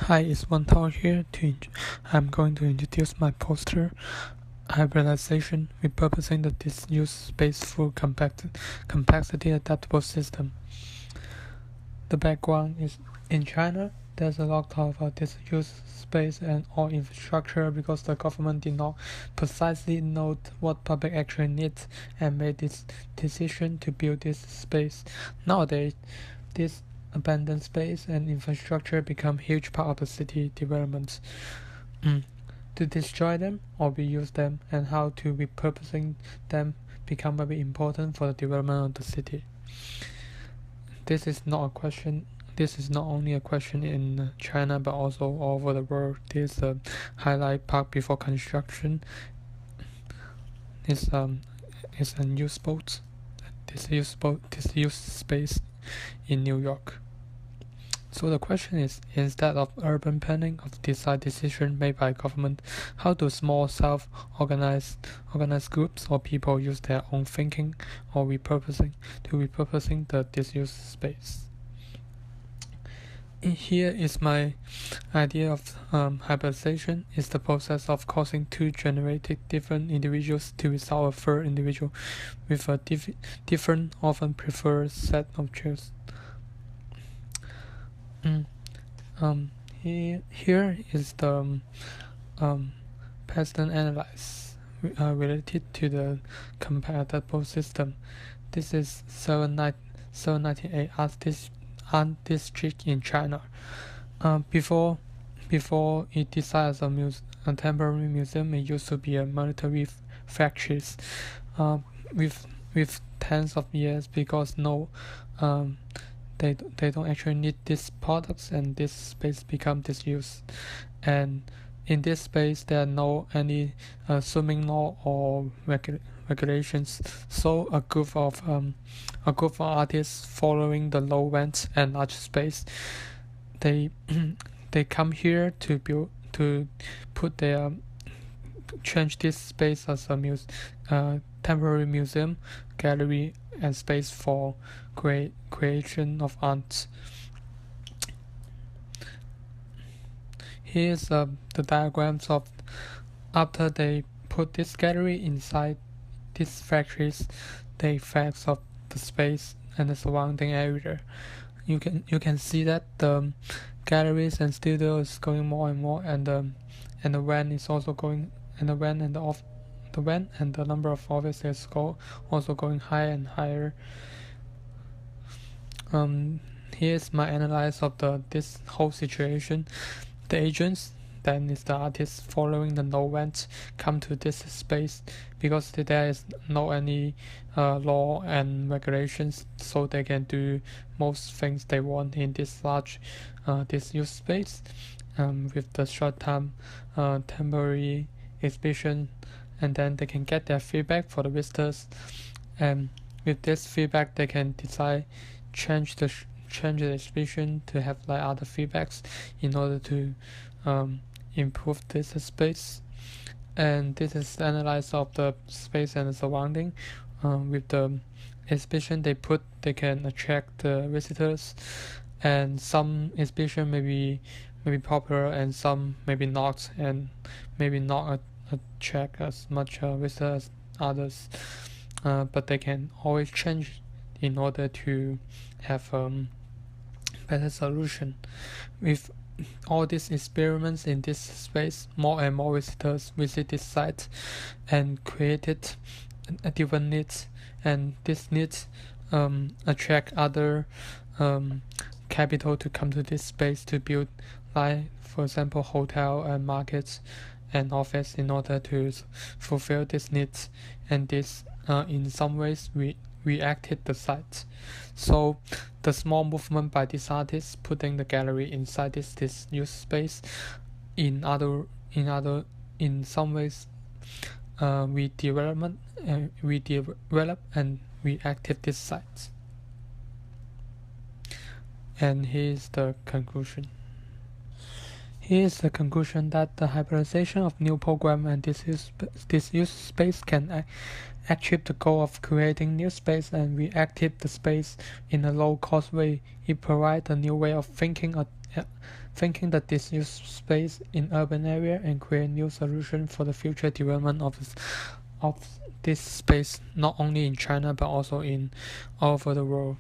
Hi, it's One Tao here. I'm going to introduce my poster, Hybridization Repurposing the Disused Space through Complexity Adaptable System. The background is in China. There's a lot of disused space and all infrastructure because the government did not precisely note what public actually needs and made this decision to build this space. Nowadays, this abandoned space and infrastructure become huge part of the city development. To destroy them or reuse them and how to repurposing them become very important for the development of the city. This is not only a question in China but also all over the world. This highlight park before construction is a disused space in New York. So the question is, instead of urban planning of design decision made by government, how do small self-organized groups or people use their own thinking or repurposing the disused space? Here is my idea of hybridization. Is the process of causing two generated different individuals to result a third individual with a different, often preferred set of traits. Here is the pattern analysis related to the compatible system. This is 798 art district in China. Before it decided as a temporary museum, it used to be a military factories with tens of years because they don't actually need these products, and this space become disused. And in this space, there are no any swimming law or regulations. So a group of artists following the low rent and large space, they come here to change this space as a temporary museum, gallery, and space for creation of art. Here's the diagrams of after they put this gallery inside these factories, the effects of the space and the surrounding area. You can see that the galleries and studios is going more and more, and the rent is also going, and the rent and the number of offices also going higher and higher. Here's my analysis of this whole situation. The agents, then is the artists following the no rent, come to this space because there is no any law and regulations, so they can do most things they want in this large disused space with the short-term temporary exhibition, and then they can get their feedback for the visitors, and with this feedback they can decide change the exhibition to have like other feedbacks in order to improve this space. And this is the analysis of the space and the surrounding. With the exhibition they can attract the visitors, and some exhibition may be popular and some maybe not, and maybe not attract as much visitors as others, but they can always change in order to have better solution. With all these experiments in this space, more and more visitors visit this site and created different needs, and these needs attract other capital to come to this space to build, like for example hotel and markets and office, in order to fulfill these needs. And this in some ways reacted the site. So the small movement by this artist putting the gallery inside this disused space, in some ways we develop and reactive this site. And here's the conclusion. Here's the conclusion that the hybridization of new program and disused space can achieve the goal of creating new space and reactive the space in a low-cost way. It provides a new way of thinking thinking the disused space in urban area and create new solutions for the future development of this space, not only in China but also in all over the world.